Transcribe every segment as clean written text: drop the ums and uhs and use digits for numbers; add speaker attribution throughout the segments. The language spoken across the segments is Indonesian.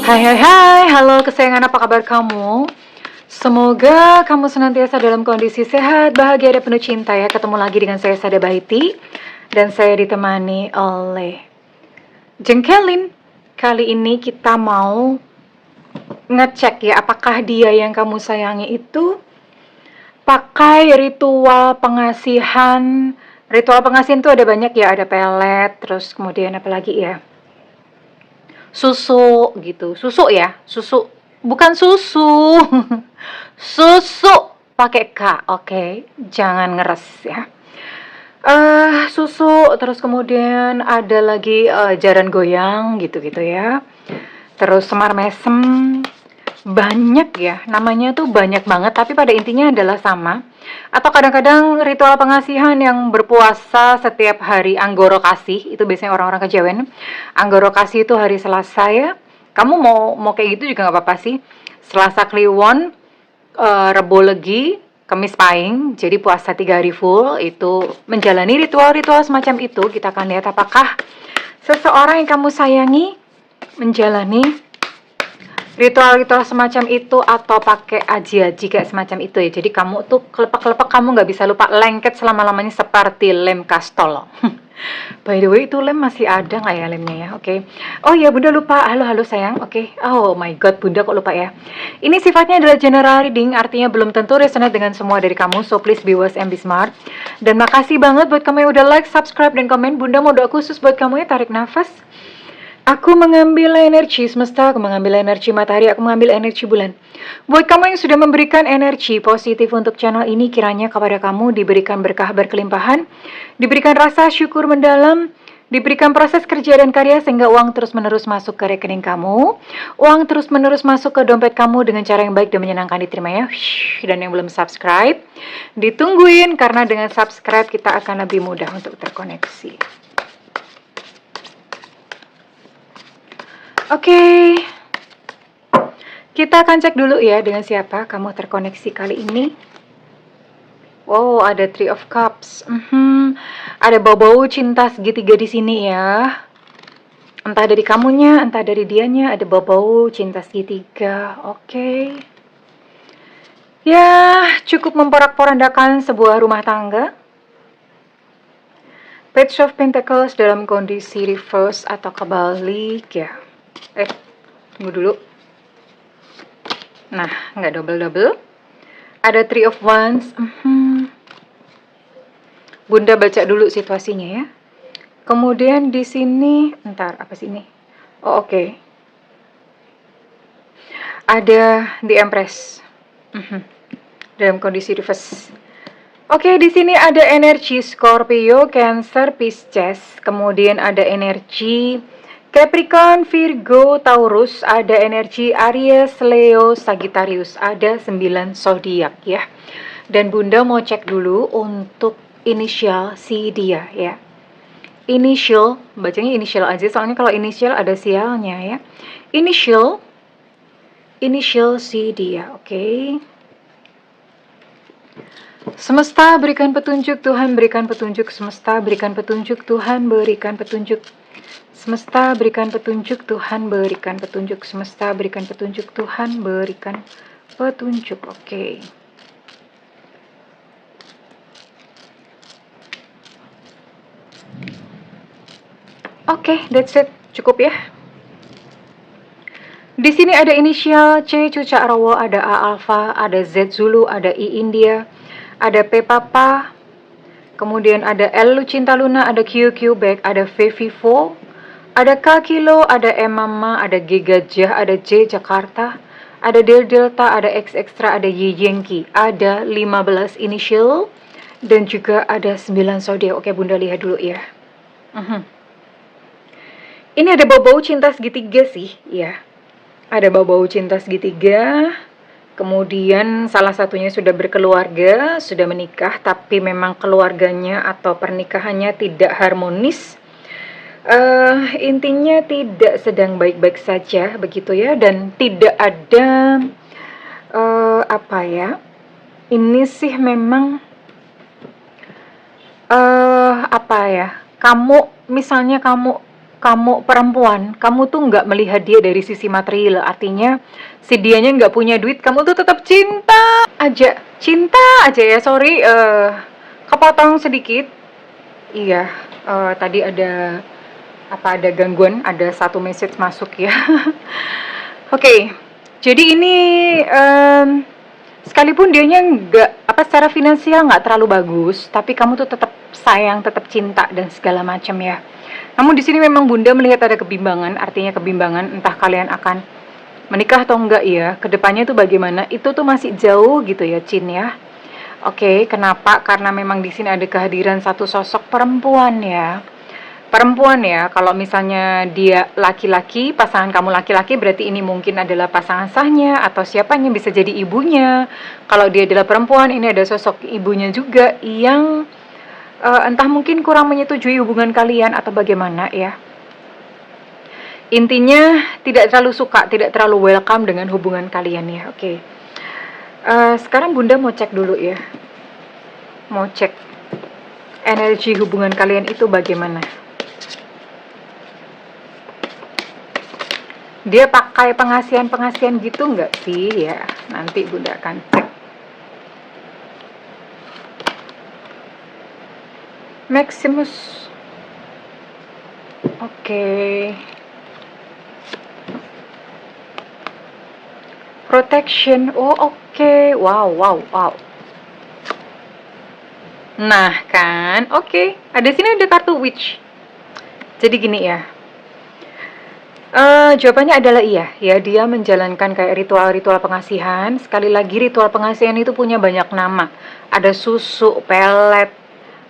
Speaker 1: Hai hai hai, halo kesayangan, apa kabar kamu? Semoga kamu senantiasa dalam kondisi sehat, bahagia, dan penuh cinta ya. Ketemu lagi dengan saya Sada Bahiti, dan saya ditemani oleh Jengkelin. Kali ini kita mau ngecek ya, apakah dia yang kamu sayangi itu pakai ritual pengasihan. Ritual pengasihan itu ada banyak ya, ada pelet, terus kemudian apa lagi ya? Susu gitu, susu ya, susu, bukan susu. Susu pakai K, oke, jangan ngeres ya. Susu, terus kemudian ada lagi jaran goyang gitu-gitu ya. Terus semar mesem, banyak ya, namanya tuh banyak banget, tapi pada intinya adalah sama. Atau kadang-kadang ritual pengasihan yang berpuasa setiap hari Anggoro Kasih, itu biasanya orang-orang Kejawen. Anggoro Kasih itu hari Selasa ya. Kamu mau kayak gitu juga nggak apa-apa sih. Selasa Kliwon, Rebo Legi, Kamis Pahing, jadi puasa 3 hari full, itu menjalani ritual-ritual semacam itu. Kita akan lihat apakah seseorang yang kamu sayangi menjalani ritual-ritual semacam itu atau pakai aji-aji kayak semacam itu ya. Jadi kamu tuh kelepek-kelepek, kamu nggak bisa lupa lengket selama-lamanya seperti lem kastol. By the way, itu lem masih ada nggak ya lemnya ya? Oke. Oh ya, Bunda lupa. Halo sayang. Oke. Oh my God, Bunda kok lupa ya? Ini sifatnya adalah general reading, artinya belum tentu resonate dengan semua dari kamu. So please be wise and be smart. Dan makasih banget buat kamu yang udah like, subscribe, dan komen. Bunda mau doa khusus buat kamu ya. Tarik nafas. Aku mengambil energi semesta, aku mengambil energi matahari, aku mengambil energi bulan. Buat kamu yang sudah memberikan energi positif untuk channel ini, kiranya kepada kamu diberikan berkah berkelimpahan, diberikan rasa syukur mendalam, diberikan proses kerja dan karya sehingga uang terus-menerus masuk ke rekening kamu, uang terus-menerus masuk ke dompet kamu dengan cara yang baik dan menyenangkan, diterima ya. Dan yang belum subscribe, ditungguin, karena dengan subscribe kita akan lebih mudah untuk terkoneksi. Oke, kita akan cek dulu ya dengan siapa kamu terkoneksi kali ini. Wow, ada Three of Cups. Ada bau-bau cinta segitiga di sini ya. Entah dari kamunya, entah dari dianya, ada bau-bau cinta segitiga. Oke. Ya, cukup memporak-porandakan sebuah rumah tangga. Page of Pentacles dalam kondisi reverse atau kebalik ya. Tunggu dulu. Nah, nggak double-double. Ada Three of Wands. Bunda baca dulu situasinya ya. Kemudian di sini, ntar apa sih ini? Oh, oke. Ada The Empress. Dalam kondisi reverse. Oke, di sini ada energi Scorpio, Cancer, Pisces. Kemudian ada energi Capricorn, Virgo, Taurus, ada energi Aries, Leo, Sagittarius, ada 9 zodiak ya. Dan Bunda mau cek dulu untuk inisial si dia ya. Initial, bacanya inisial aja soalnya kalau inisial ada sialnya ya. Initial si dia, oke. Semesta berikan petunjuk, Tuhan berikan petunjuk, semesta berikan petunjuk, Tuhan berikan petunjuk. Semesta berikan petunjuk, Tuhan berikan petunjuk. Semesta berikan petunjuk, Tuhan berikan petunjuk. Oke. Oke, that's it. Cukup ya. Di sini ada inisial C Cucak Rawo, ada A Alpha, ada Z Zulu, ada I India, ada P Papa, kemudian ada L Lucinta Luna, ada Q Quebec, ada V Vivo, ada K Kilo, ada M Mama, ada G Gajah, ada J Jakarta, ada Del Delta, ada X Extra, ada Y Yankee, ada 15 inisial, dan juga ada 9 zodiak. Oke, Bunda lihat dulu ya. Ini ada bau-bau cinta segitiga sih, ya. Ada bau-bau cinta segitiga. Kemudian salah satunya sudah berkeluarga, sudah menikah, tapi memang keluarganya atau pernikahannya tidak harmonis. Intinya tidak sedang baik-baik saja, begitu ya. Dan tidak ada, apa ya, ini sih memang, apa ya, misalnya kamu kamu perempuan, kamu tuh nggak melihat dia dari sisi material, artinya si dianya nggak punya duit, kamu tuh tetap cinta aja ya. Sorry, kepotong sedikit. Iya, tadi ada gangguan, ada satu message masuk ya. Oke, jadi ini sekalipun dianya nggak secara finansial nggak terlalu bagus, tapi kamu tuh tetap sayang, tetap cinta dan segala macam ya. Namun di sini memang Bunda melihat ada kebimbangan, artinya kebimbangan entah kalian akan menikah atau enggak ya. Kedepannya itu bagaimana? Itu tuh masih jauh gitu ya, Cin ya. Oke, kenapa? Karena memang di sini ada kehadiran satu sosok perempuan ya. Perempuan ya, kalau misalnya dia laki-laki, pasangan kamu laki-laki, berarti ini mungkin adalah pasangan sahnya atau siapanya, bisa jadi ibunya. Kalau dia adalah perempuan, ini ada sosok ibunya juga yang entah mungkin kurang menyetujui hubungan kalian atau bagaimana ya. Intinya tidak terlalu suka, tidak terlalu welcome dengan hubungan kalian ya. Oke. Sekarang Bunda mau cek dulu ya. Mau cek energi hubungan kalian itu bagaimana. Dia pakai pengasihan gitu nggak sih ya? Nanti Bunda akan cek. Maximus. Oke. Protection. Oh, oke. Wow. Nah, kan? Oke. Ada sini ada kartu witch. Jadi gini ya. Jawabannya adalah iya. Ya, dia menjalankan kayak ritual-ritual pengasihan. Sekali lagi ritual pengasihan itu punya banyak nama. Ada susuk, pelet,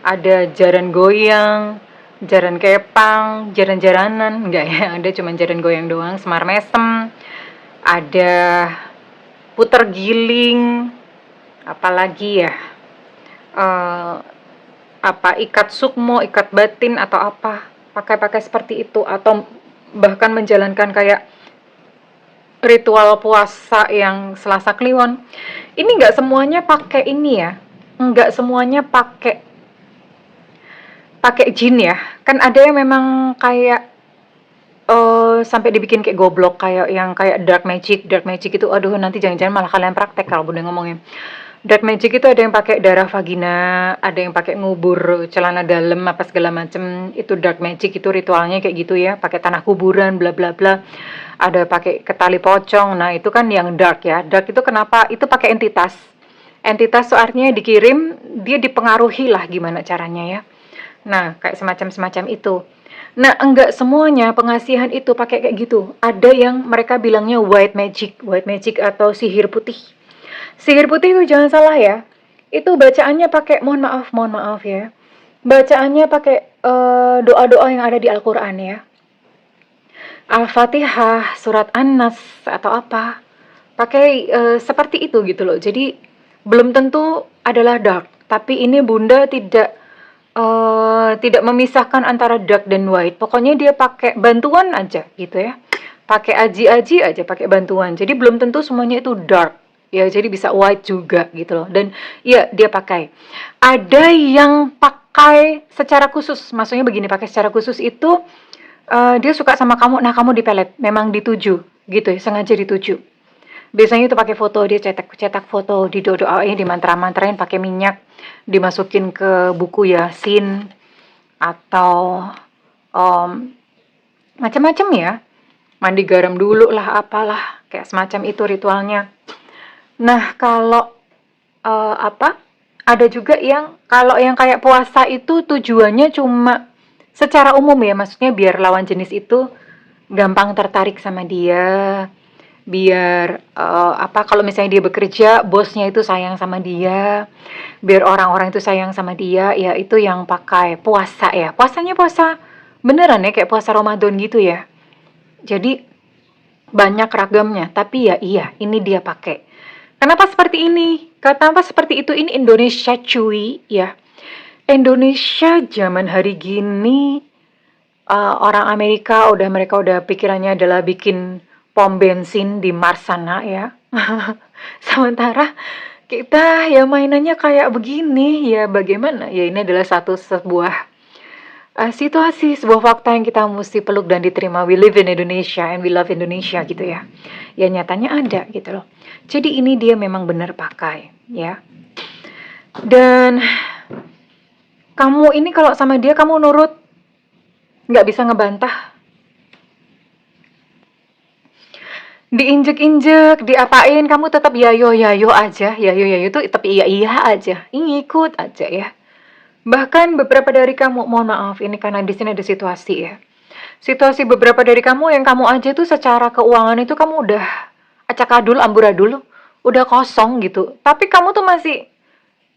Speaker 1: ada jaran goyang, jaran kepang, jaran-jaranan, enggak ya, ada cuma jaran goyang doang, semar mesem, ada puter giling, apalagi ya, ikat sukmo, ikat batin atau apa, pakai seperti itu, atau bahkan menjalankan kayak ritual puasa yang Selasa Kliwon. Ini nggak semuanya pakai ini ya, nggak semuanya pakai jin ya. Kan ada yang memang kayak sampai dibikin kayak goblok, kayak yang kayak dark magic itu, aduh nanti jangan-jangan malah kalian praktek kalau Bunda ngomongin. Dark magic itu ada yang pakai darah vagina, ada yang pakai ngubur celana dalam apa segala macem. Itu dark magic, itu ritualnya kayak gitu ya, pakai tanah kuburan bla bla bla. Ada pakai ketali pocong. Nah, itu kan yang dark ya. Dark itu kenapa? Itu pakai entitas. Entitas tuh artinya dikirim, dia dipengaruhi lah gimana caranya ya. Nah, kayak semacam itu. Nah, enggak semuanya pengasihan itu pakai kayak gitu. Ada yang mereka bilangnya white magic atau sihir putih. Sihir putih itu jangan salah ya. Itu bacaannya pakai, mohon maaf ya. Bacaannya pakai doa-doa yang ada di Al-Qur'an ya. Al-Fatihah, surat An-Nas atau apa. Pakai seperti itu gitu loh. Jadi belum tentu adalah dark, tapi ini Bunda tidak memisahkan antara dark dan white. Pokoknya dia pakai bantuan aja gitu ya. Pakai aji-aji aja, pakai bantuan. Jadi belum tentu semuanya itu dark. Ya, jadi bisa white juga gitu loh. Dan ya, dia pakai. Ada yang pakai secara khusus. Maksudnya begini, pakai secara khusus itu dia suka sama kamu, nah kamu dipelet. Memang dituju gitu ya, sengaja dituju. Biasanya itu pakai foto, dia cetak foto, didoain, dimantra-mantrain pakai minyak, dimasukin ke buku Yasin atau macam-macam ya. Mandi garam dulu lah, apalah, kayak semacam itu ritualnya. Nah, kalau ada juga yang kalau yang kayak puasa itu tujuannya cuma secara umum ya, maksudnya biar lawan jenis itu gampang tertarik sama dia, biar kalau misalnya dia bekerja, bosnya itu sayang sama dia, biar orang-orang itu sayang sama dia, ya itu yang pakai puasa ya. Puasanya puasa beneran ya, kayak puasa Ramadan gitu ya. Jadi banyak ragamnya, tapi ya iya, ini dia pakai. Kenapa seperti ini? Kenapa seperti itu? Ini Indonesia cuy ya. Indonesia zaman hari gini, orang Amerika mereka udah pikirannya adalah bikin pom bensin di Mars sana ya. Sementara kita ya mainannya kayak begini ya, bagaimana? Ya ini adalah sebuah Situasi sebuah fakta yang kita mesti peluk dan diterima. We live in Indonesia and we love Indonesia gitu ya. Ya nyatanya ada gitu loh. Jadi ini dia memang benar pakai ya. Dan kamu ini kalau sama dia kamu nurut, nggak bisa ngebantah. Diinjek-injek, diapain, kamu tetap yayo yayo aja. Yayo yayo itu tapi iya iya aja. Ngikut aja ya. Bahkan beberapa dari kamu, mohon maaf, ini karena di sini ada situasi ya. Situasi beberapa dari kamu yang kamu aja tuh secara keuangan itu kamu udah acak-adul, amburadul, udah kosong gitu. Tapi kamu tuh masih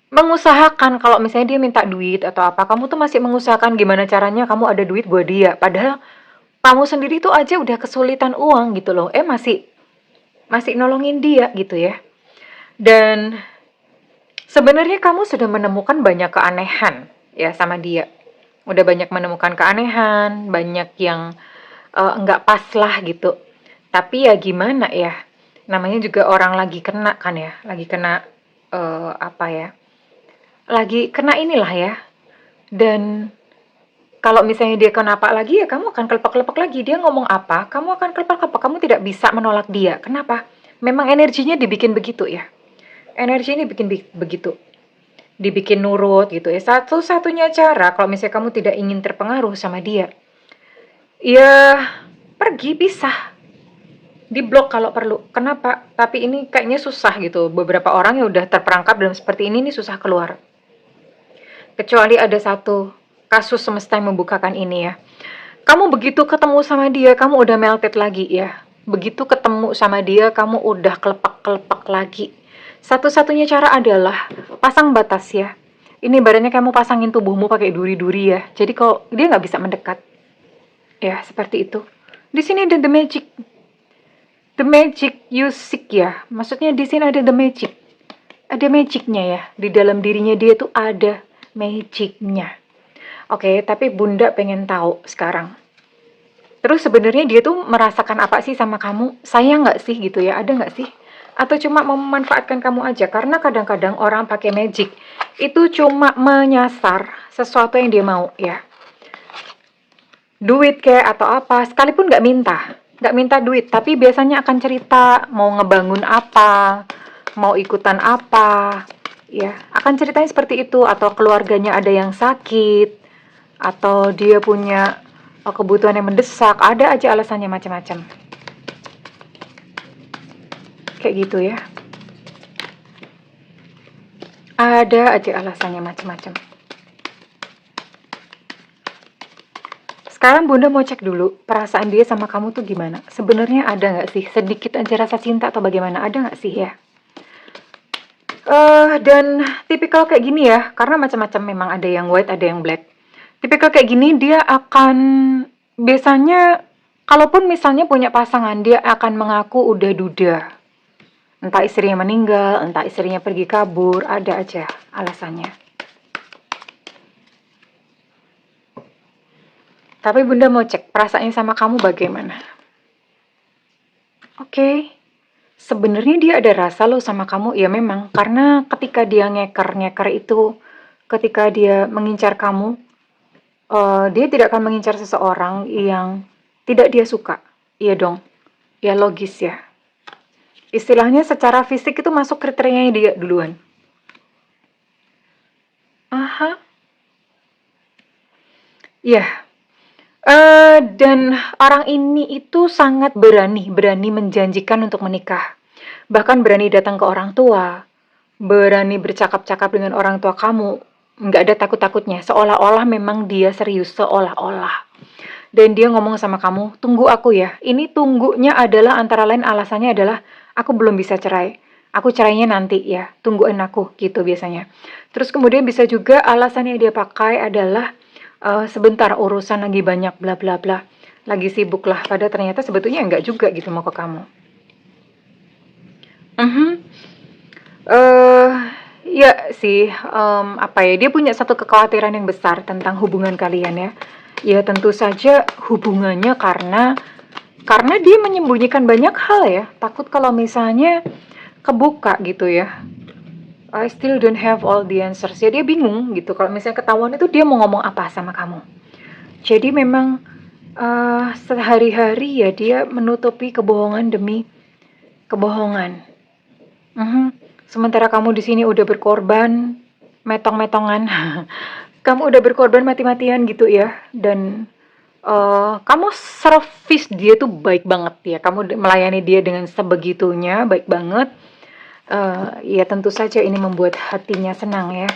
Speaker 1: mengusahakan kalau misalnya dia minta duit atau apa, kamu tuh masih mengusahakan gimana caranya kamu ada duit buat dia. Padahal kamu sendiri tuh aja udah kesulitan uang gitu loh. Masih nolongin dia gitu ya. Dan sebenarnya kamu sudah menemukan banyak keanehan ya sama dia. Udah banyak menemukan keanehan, banyak yang nggak pas lah gitu. Tapi ya gimana ya, namanya juga orang lagi kena kan ya, lagi kena apa ya, lagi kena inilah ya. Dan kalau misalnya dia kenapa lagi ya kamu akan kelepek-kelepek lagi. Dia ngomong apa, kamu akan kelepek-kelepek. Kamu tidak bisa menolak dia. Kenapa? Memang energinya dibikin begitu ya. Energinya dibikin begitu. Dibikin nurut gitu ya. Satu-satunya cara kalau misalnya kamu tidak ingin terpengaruh sama dia, ya pergi, pisah, diblok kalau perlu. Kenapa? Tapi ini kayaknya susah gitu. Beberapa orang yang udah terperangkap dalam seperti ini susah keluar. Kecuali ada satu kasus semesta yang membukakan ini ya. Kamu begitu ketemu sama dia, kamu udah melted lagi ya. Begitu ketemu sama dia, kamu udah kelepek-kelepek lagi. Satu-satunya cara adalah pasang batas ya. Ini ibaratnya kamu pasangin tubuhmu pakai duri-duri ya. Jadi kalau dia nggak bisa mendekat. Ya, seperti itu. Di sini ada the magic. The magic you seek ya. Maksudnya di sini ada the magic. Ada magicnya ya. Di dalam dirinya dia tuh ada magicnya. Oke, tapi Bunda pengen tahu sekarang. Terus sebenarnya dia tuh merasakan apa sih sama kamu? Sayang nggak sih gitu ya? Ada nggak sih? Atau cuma memanfaatkan kamu aja? Karena kadang-kadang orang pakai magic itu cuma menyasar sesuatu yang dia mau ya. Duit kayak atau apa, sekalipun nggak minta duit, tapi biasanya akan cerita mau ngebangun apa, mau ikutan apa, ya akan ceritanya seperti itu. Atau keluarganya ada yang sakit, atau dia punya kebutuhan yang mendesak, ada aja alasannya macam-macam. Kayak gitu ya. Ada aja alasannya macam-macam. Sekarang Bunda mau cek dulu perasaan dia sama kamu tuh gimana. Sebenarnya ada nggak sih sedikit aja rasa cinta atau bagaimana? Ada nggak sih ya? Dan tipikal kayak gini ya, karena macam-macam memang ada yang white, ada yang black. Tipikal kayak gini dia akan biasanya, kalaupun misalnya punya pasangan, dia akan mengaku udah duda. Entah istrinya meninggal, entah istrinya pergi kabur, ada aja alasannya. Tapi Bunda mau cek perasaannya sama kamu bagaimana. Oke. Sebenarnya dia ada rasa loh sama kamu, ya memang. Karena ketika dia ngeker itu, ketika dia mengincar kamu, dia tidak akan mengincar seseorang yang tidak dia suka. Iya dong, ya logis ya. Istilahnya secara fisik itu masuk kriterianya dia duluan. Aha, ya. Dan orang ini itu sangat berani menjanjikan untuk menikah. Bahkan berani datang ke orang tua, berani bercakap-cakap dengan orang tua kamu, nggak ada takut-takutnya, seolah-olah memang dia serius, seolah-olah. Dan dia ngomong sama kamu, tunggu aku ya. Ini tunggunya adalah antara lain alasannya adalah, aku belum bisa cerai. Aku cerainya nanti ya, tungguin aku gitu biasanya. Terus kemudian bisa juga alasan yang dia pakai adalah, sebentar urusan lagi banyak bla bla bla. Lagi sibuk lah, pada ternyata sebetulnya enggak juga gitu mau ke kamu. Eh, ya sih, apa ya, dia punya satu kekhawatiran yang besar tentang hubungan kalian ya. Ya tentu saja hubungannya karena dia menyembunyikan banyak hal ya. Takut kalau misalnya kebuka gitu ya. I still don't have all the answers. Ya dia bingung gitu. Kalau misalnya ketahuan itu dia mau ngomong apa sama kamu. Jadi memang sehari-hari ya dia menutupi kebohongan demi kebohongan. Sementara kamu di sini udah berkorban, metong-metongan, kamu udah berkorban mati-matian gitu ya, dan kamu servis dia tuh baik banget ya, kamu melayani dia dengan sebegitunya, baik banget. Ya tentu saja ini membuat hatinya senang ya,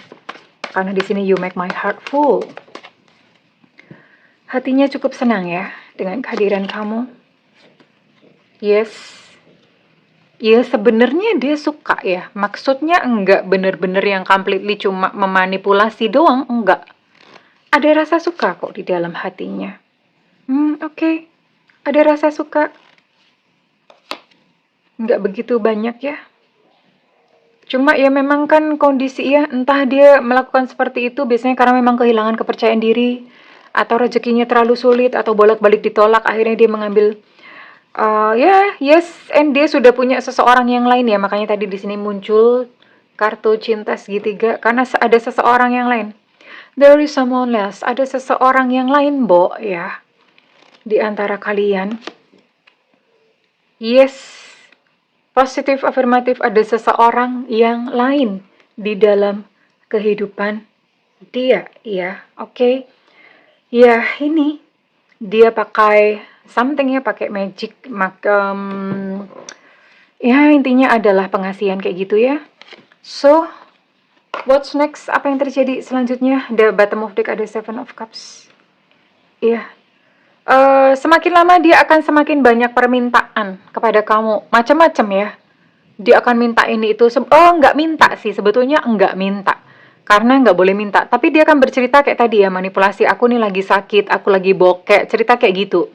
Speaker 1: karena di sini you make my heart full. Hatinya cukup senang ya dengan kehadiran kamu. Yes. Ya sebenarnya dia suka ya. Maksudnya enggak bener-bener yang completely cuma memanipulasi doang, enggak. Ada rasa suka kok di dalam hatinya. Oke. Ada rasa suka. Enggak begitu banyak ya. Cuma ya memang kan kondisi ya, entah dia melakukan seperti itu biasanya karena memang kehilangan kepercayaan diri, atau rezekinya terlalu sulit, atau bolak-balik ditolak, akhirnya dia mengambil and dia sudah punya seseorang yang lain ya, makanya tadi di sini muncul kartu cinta segitiga karena ada seseorang yang lain. There is someone else, ada seseorang yang lain, Bo, ya, di antara kalian. Yes, positif afirmatif, ada seseorang yang lain di dalam kehidupan dia, ya, oke. Ya, ini dia pakai something ya, pakai magic, ya intinya adalah pengasihan kayak gitu ya. So, what's next? Apa yang terjadi selanjutnya? The bottom of deck ada Seven of Cups. Iya. Semakin lama dia akan semakin banyak permintaan kepada kamu, macam-macam ya. Dia akan minta ini itu. Nggak minta sih, sebetulnya nggak minta. Karena nggak boleh minta. Tapi dia akan bercerita kayak tadi ya, manipulasi. Aku nih lagi sakit, aku lagi bokek, cerita kayak gitu.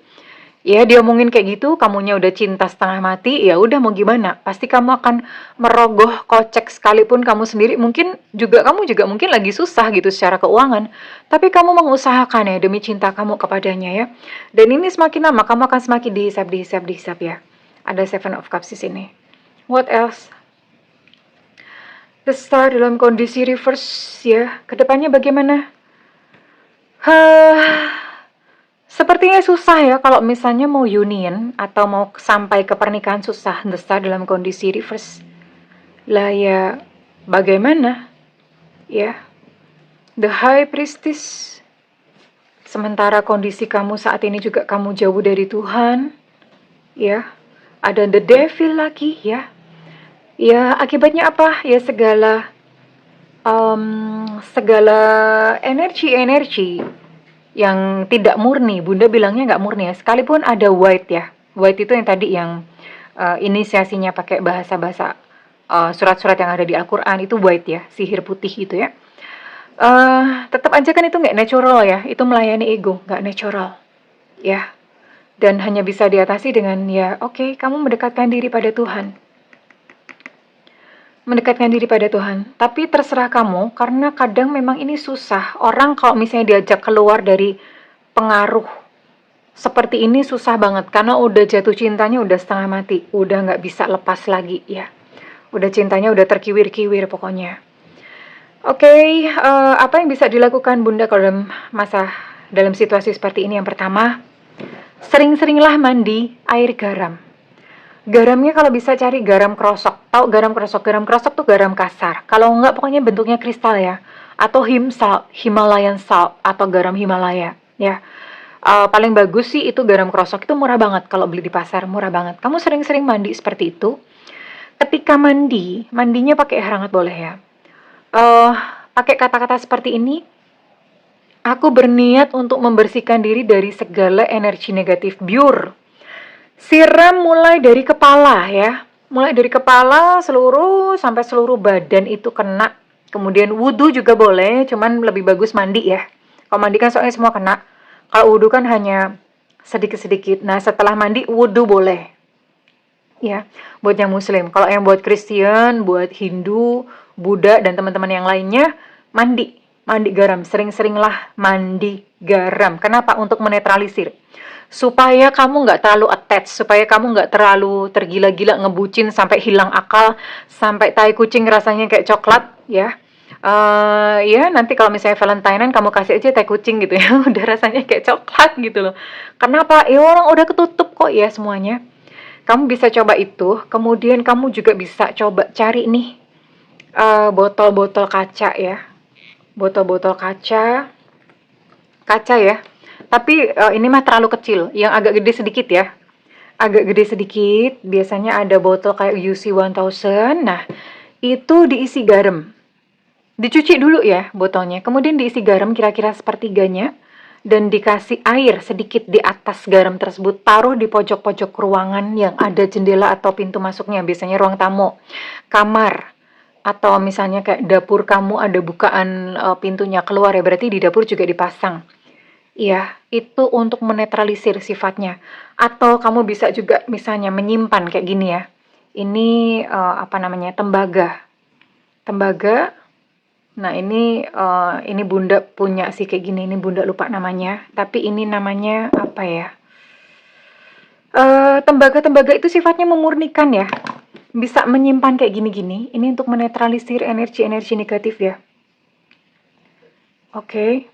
Speaker 1: Ya dia omongin kayak gitu, kamunya udah cinta setengah mati, ya udah mau gimana? Pasti kamu akan merogoh kocek sekalipun kamu sendiri kamu juga mungkin lagi susah gitu secara keuangan, tapi kamu mengusahakan ya demi cinta kamu kepadanya ya. Dan ini semakin lama kamu akan semakin dihisap ya. Ada Seven of Cups di sini. What else? The Star dalam kondisi reverse ya. Kedepannya bagaimana? Sepertinya susah ya kalau misalnya mau union atau mau sampai ke pernikahan, susah. The Star dalam kondisi reverse. Lah ya bagaimana? Ya. The High Priestess. Sementara kondisi kamu saat ini juga kamu jauh dari Tuhan. Ya. Ada The Devil lagi ya. Ya akibatnya apa? Ya segala energi yang tidak murni, Bunda bilangnya nggak murni ya, sekalipun ada white ya. White itu yang tadi yang inisiasinya pakai bahasa-bahasa surat-surat yang ada di Al-Quran, itu white ya, sihir putih gitu ya. Tetap aja kan itu nggak natural ya, itu melayani ego, nggak natural ya. Dan hanya bisa diatasi dengan ya oke, kamu mendekatkan diri pada Tuhan. Mendekatkan diri pada Tuhan. Tapi terserah kamu, karena kadang memang ini susah. Orang kalau misalnya diajak keluar dari pengaruh seperti ini susah banget, karena udah jatuh cintanya udah setengah mati, udah nggak bisa lepas lagi ya. Udah cintanya udah terkiwir-kiwir pokoknya. Oke, apa yang bisa dilakukan Bunda kalau dalam situasi seperti ini? Yang pertama, sering-seringlah mandi air garam. Garamnya kalau bisa cari garam krosok. Tahu garam krosok? Garam krosok tuh garam kasar. Kalau enggak pokoknya bentuknya kristal ya. Atau Himalayan salt atau garam Himalaya ya. Paling bagus sih itu garam krosok, itu murah banget kalau beli di pasar, murah banget. Kamu sering-sering mandi seperti itu. Ketika mandinya pakai air hangat boleh ya. Pakai kata-kata seperti ini. Aku berniat untuk membersihkan diri dari segala energi negatif biur. Siram mulai dari kepala ya. Mulai dari kepala sampai seluruh badan itu kena. Kemudian wudhu juga boleh, cuman lebih bagus mandi ya. Kalau mandi kan soalnya semua kena. Kalau wudhu kan hanya sedikit-sedikit. Nah setelah mandi wudhu boleh. Ya, buat yang muslim. Kalau yang buat Kristen, buat Hindu, Buddha, dan teman-teman yang lainnya, mandi garam. Sering-seringlah mandi garam. Kenapa? Untuk menetralisir. Supaya kamu nggak terlalu attach, supaya kamu nggak terlalu tergila-gila ngebucin sampai hilang akal, sampai tai kucing rasanya kayak coklat, ya. Ya nanti kalau misalnya Valentinean kamu kasih aja teh kucing gitu ya, udah rasanya kayak coklat gitu loh. Kenapa? Ya orang udah ketutup kok ya semuanya. Kamu bisa coba itu, kemudian kamu juga bisa coba cari nih botol-botol kaca ya, botol-botol kaca ya. Tapi ini mah terlalu kecil, yang agak gede sedikit ya. Agak gede sedikit, biasanya ada botol kayak UC 1000. Nah, itu diisi garam. Dicuci dulu ya botolnya, kemudian diisi garam kira-kira sepertiganya, dan dikasih air sedikit di atas garam tersebut. Taruh di pojok-pojok ruangan yang ada jendela atau pintu masuknya, biasanya ruang tamu, kamar, atau misalnya kayak dapur kamu ada bukaan pintunya keluar ya, berarti di dapur juga dipasang. Iya, itu untuk menetralisir sifatnya. Atau kamu bisa juga misalnya menyimpan kayak gini ya. Ini apa namanya? Tembaga. Tembaga. Nah, ini Bunda punya sih kayak gini. Ini Bunda lupa namanya. Tapi ini namanya apa ya? Tembaga-tembaga itu sifatnya memurnikan ya. Bisa menyimpan kayak gini-gini. Ini untuk menetralisir energi-energi negatif ya. Oke.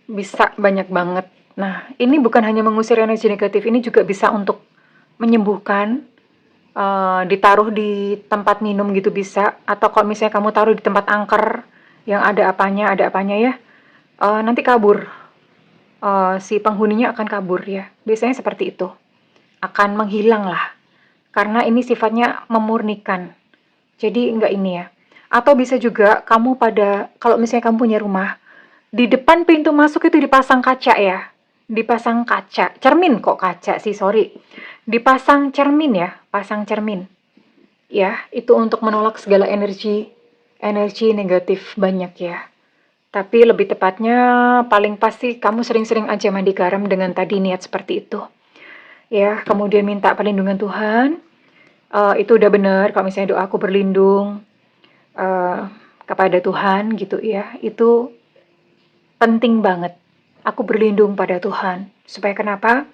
Speaker 1: Bisa banyak banget. Nah, ini bukan hanya mengusir energi negatif, ini juga bisa untuk menyembuhkan. Ditaruh di tempat minum gitu bisa, atau kalau misalnya kamu taruh di tempat angker yang ada apanya ya, nanti kabur. Si penghuninya akan kabur ya. Biasanya seperti itu. Akan menghilang lah. Karena ini sifatnya memurnikan. Jadi enggak ini ya. Atau bisa juga kamu kalau misalnya kamu punya rumah, di depan pintu masuk itu dipasang kaca ya. Dipasang kaca. Cermin kok kaca sih, sorry. Dipasang cermin ya, pasang cermin. Ya, itu untuk menolak segala energi negatif banyak ya. Tapi lebih tepatnya paling pasti kamu sering-sering aja mandi garam dengan tadi niat seperti itu. Ya, kemudian minta perlindungan Tuhan. Itu udah bener kalau misalnya doa aku berlindung kepada Tuhan gitu ya. Itu penting banget. Aku berlindung pada Tuhan. Supaya kenapa?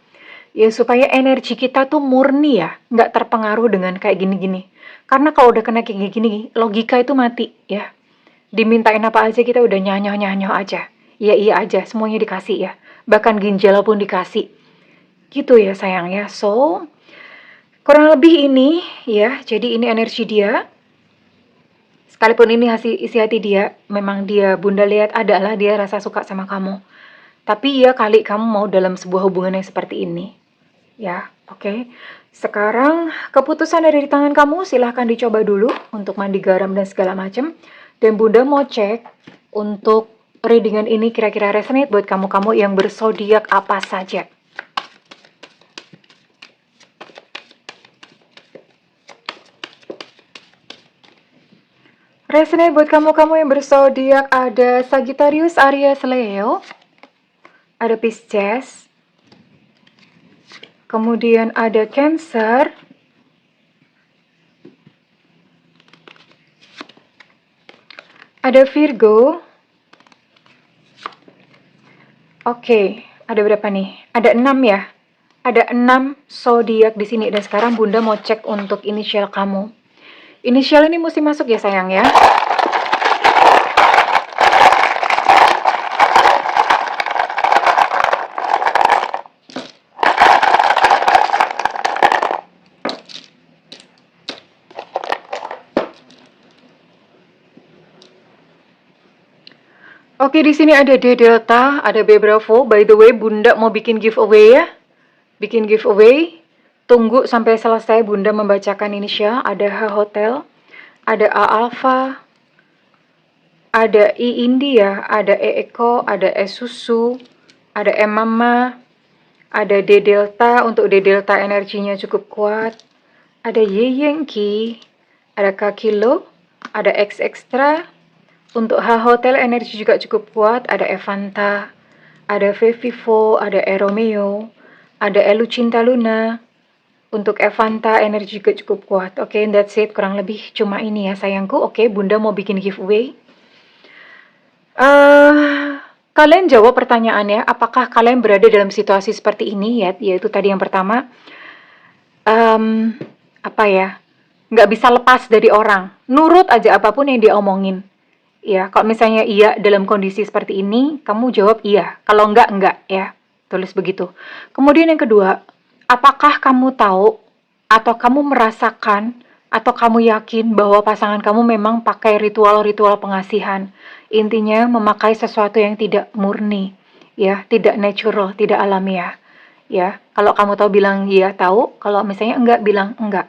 Speaker 1: Ya supaya energi kita tuh murni ya, nggak terpengaruh dengan kayak gini-gini. Karena kalau udah kena kayak gini-gini, logika itu mati ya. Dimintain apa aja kita udah nyanyoh-nyanyoh aja. Iya iya aja, semuanya dikasih ya. Bahkan ginjal pun dikasih. Gitu ya sayang ya. So, kurang lebih ini ya. Jadi ini energi dia. Sekalipun ini isi hati dia, memang dia Bunda lihat adalah dia rasa suka sama kamu. Tapi ya kali kamu mau dalam sebuah hubungan yang seperti ini. Ya, oke. Sekarang keputusan ada di tangan kamu, silahkan dicoba dulu untuk mandi garam dan segala macam. Dan Bunda mau cek untuk readingan ini kira-kira resonate buat kamu-kamu yang berzodiak apa saja. Resonate buat kamu-kamu yang berzodiak ada Sagittarius, Aries, Leo, ada Pisces, kemudian ada Cancer, ada Virgo. Oke, ada berapa nih? Ada 6 ya. Ada 6 zodiak di sini dan sekarang Bunda mau cek untuk inisial kamu. Inisial ini mesti masuk ya sayang ya. Oke, di sini ada D Delta, ada B Bravo. By the way, Bunda mau bikin giveaway ya. Bikin giveaway. Tunggu sampai selesai Bunda membacakan inisial. Ada H Hotel, ada A Alpha, ada I India, ada E Eko, ada E Susu, ada M Mama, ada D Delta. Untuk D Delta energinya cukup kuat. Ada Y Yankee, ada K Kilo, ada X Extra. Untuk H Hotel energi juga cukup kuat. Ada Evanta, ada V Vivo, ada E Romeo, ada E Lucinta Luna. Untuk Evanta energi juga cukup kuat. Oke, that's it. Kurang lebih cuma ini ya sayangku. Oke, Bunda mau bikin giveaway. Kalian jawab pertanyaannya. Apakah kalian berada dalam situasi seperti ini ya? Yaitu tadi yang pertama. Apa ya? Nggak bisa lepas dari orang. Nurut aja apapun yang dia omongin. Ya, kalau misalnya iya dalam kondisi seperti ini, kamu jawab iya. Kalau enggak ya. Tulis begitu. Kemudian yang kedua, apakah kamu tahu atau kamu merasakan atau kamu yakin bahwa pasangan kamu memang pakai ritual-ritual pengasihan? Intinya memakai sesuatu yang tidak murni, ya, tidak natural, tidak alamiah. Ya, kalau kamu tahu bilang iya tahu, kalau misalnya enggak bilang enggak.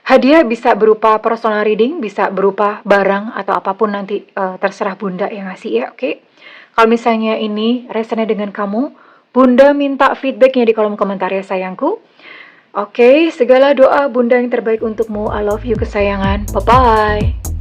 Speaker 1: Hadiah bisa berupa personal reading, bisa berupa barang atau apapun nanti terserah Bunda yang ngasih ya, oke? Kalau misalnya ini resonate dengan kamu, Bunda minta feedbacknya di kolom komentar ya sayangku. Oke, segala doa Bunda yang terbaik untukmu. I love you kesayangan. Bye-bye.